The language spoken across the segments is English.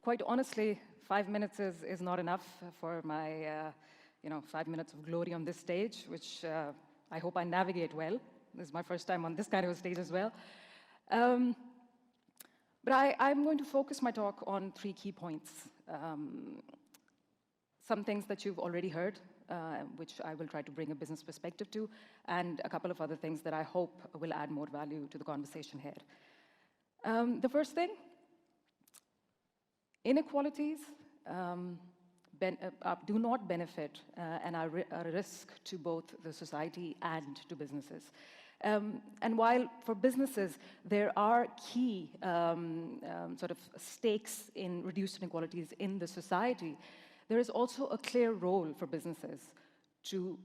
quite honestly, 5 minutes is not enough for my 5 minutes of glory on this stage, which I hope I navigate well. This is my first time on this kind of a stage as well. But I'm going to focus my talk on 3 key points. Some things that you've already heard, which I will try to bring a business perspective to, and a couple of other things that I hope will add more value to the conversation here. The first thing, inequalities do not benefit and are a risk to both the society and to businesses. And while for businesses, there are key sort of stakes in reduced inequalities in the society, there is also a clear role for businesses to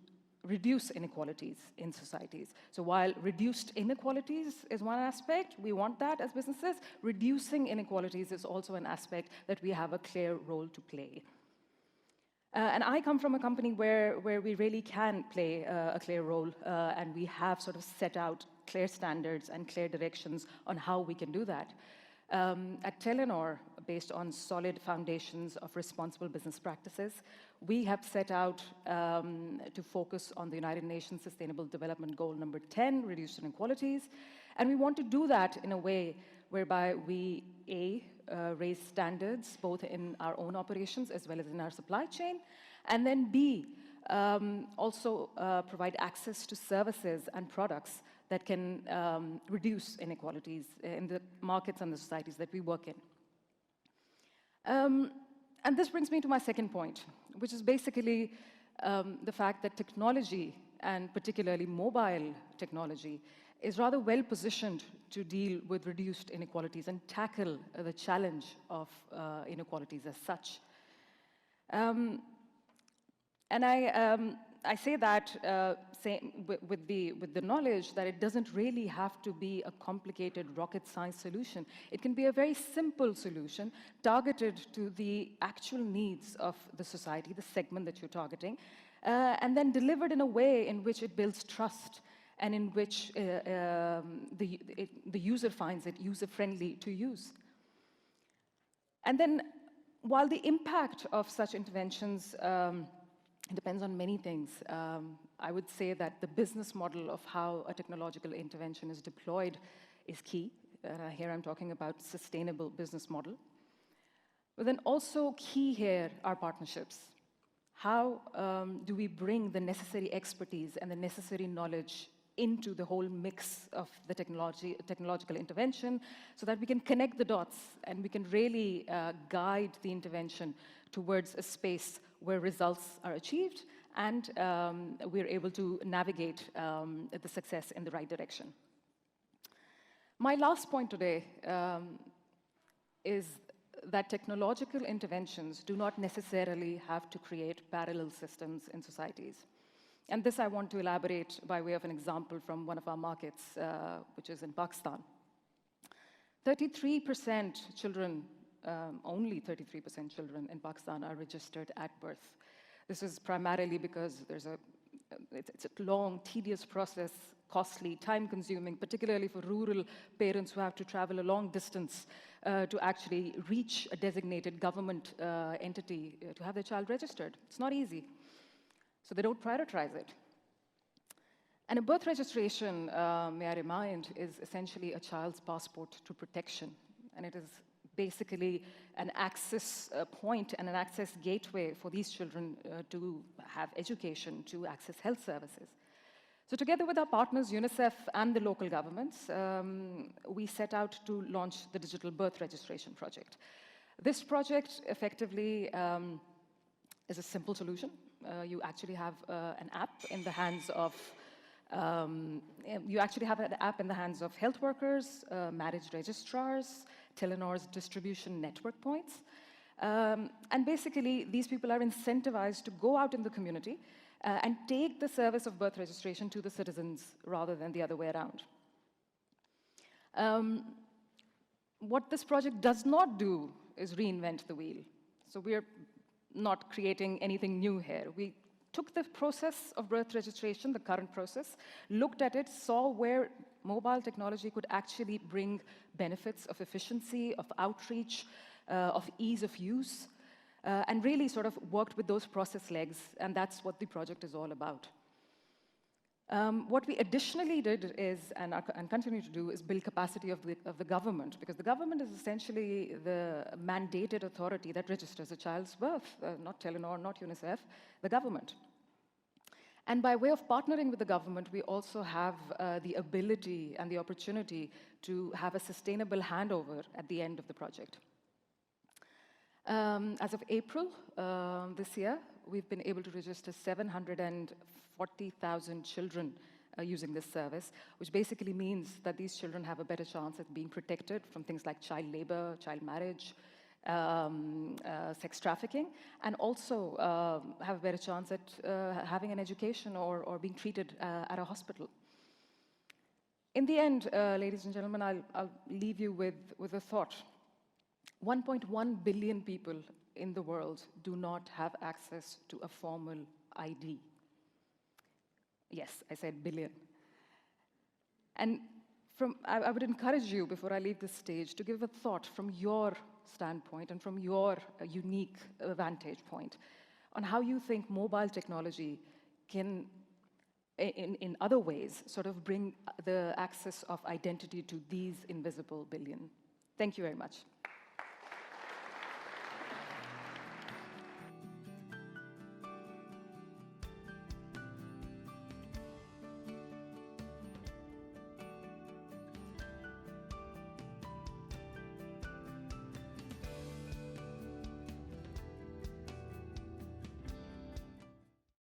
reduce inequalities in societies. So while reduced inequalities is one aspect, we want that as businesses, reducing inequalities is also an aspect that we have a clear role to play. And I come from a company where we really can play a clear role, and we have sort of set out clear standards and clear directions on how we can do that. At Telenor, based on solid foundations of responsible business practices, we have set out to focus on the United Nations Sustainable Development Goal number 10, reduce inequalities. And we want to do that in a way whereby we, raise standards both in our own operations as well as in our supply chain, and then B, also provide access to services and products that can reduce inequalities in the markets and the societies that we work in. And this brings me to my second point, which is basically the fact that technology, and particularly mobile technology, is rather well positioned to deal with reduced inequalities and tackle the challenge of inequalities as such. And I say that with the knowledge that it doesn't really have to be a complicated rocket science solution. It can be a very simple solution targeted to the actual needs of the society, the segment that you're targeting, and then delivered in a way in which it builds trust and in which the user finds it user-friendly to use. And then, while the impact of such interventions it depends on many things. I would say that the business model of how a technological intervention is deployed is key. Here I'm talking about sustainable business model. But then also key here are partnerships. How do we bring the necessary expertise and the necessary knowledge into the whole mix of the technological intervention so that we can connect the dots and we can really guide the intervention towards a space where results are achieved and we're able to navigate the success in the right direction. My last point today is that technological interventions do not necessarily have to create parallel systems in societies. And this I want to elaborate by way of an example from one of our markets, which is in Pakistan. 33% children, only 33% children in Pakistan are registered at birth. This is primarily because it's a long, tedious process, costly, time-consuming, particularly for rural parents who have to travel a long distance to actually reach a designated government entity to have their child registered. It's not easy. So they don't prioritize it. And a birth registration, may I remind, is essentially a child's passport to protection. And it is basically an access point and an access gateway for these children to have education, to access health services. So together with our partners, UNICEF and the local governments, we set out to launch the Digital Birth Registration Project. This project effectively is a simple solution. You actually have an app in the hands of health workers, marriage registrars, Telenor's distribution network points. And basically, these people are incentivized to go out in the community and take the service of birth registration to the citizens rather than the other way around. What this project does not do is reinvent the wheel. So we're not creating anything new here. We took the process of birth registration, the current process, looked at it, saw where mobile technology could actually bring benefits of efficiency, of outreach, of ease of use, and really sort of worked with those process legs, and that's what the project is all about. What we additionally did is, and continue to do, is build capacity of the government, because the government is essentially the mandated authority that registers a child's birth, not Telenor, not UNICEF, the government. And by way of partnering with the government, we also have the ability and the opportunity to have a sustainable handover at the end of the project. As of April this year, we've been able to register 740,000 children using this service, which basically means that these children have a better chance at being protected from things like child labor, child marriage, sex trafficking, and also have a better chance at having an education or being treated at a hospital. In the end, ladies and gentlemen, I'll leave you with a thought. 1.1 billion people in the world do not have access to a formal ID. Yes, I said billion. And I would encourage you, before I leave this stage, to give a thought from your standpoint and from your unique vantage point on how you think mobile technology can, in other ways, sort of bring the access of identity to these invisible billion. Thank you very much.